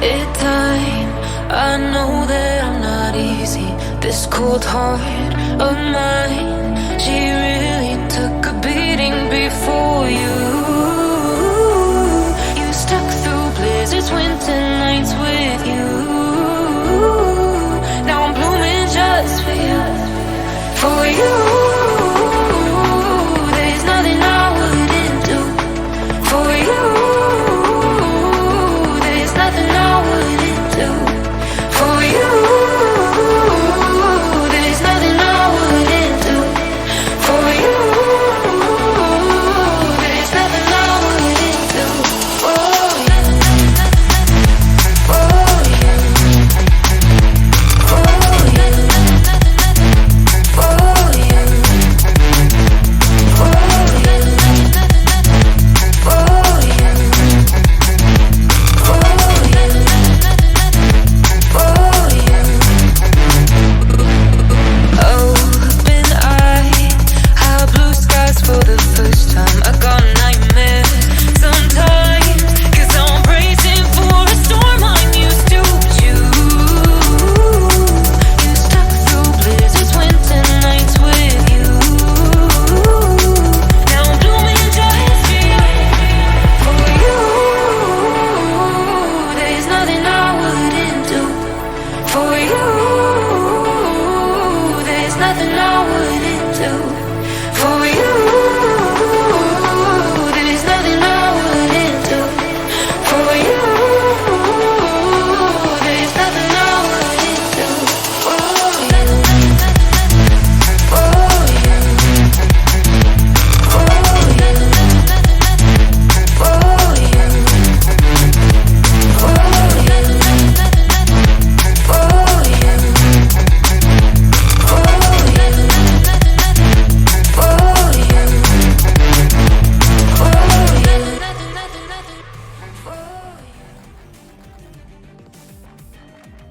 it time. I know that I'm not easy. This cold heart of mine, she really took a beating before you. You stuck through blizzards, winter nights with you. Now I'm blooming just for you, for you.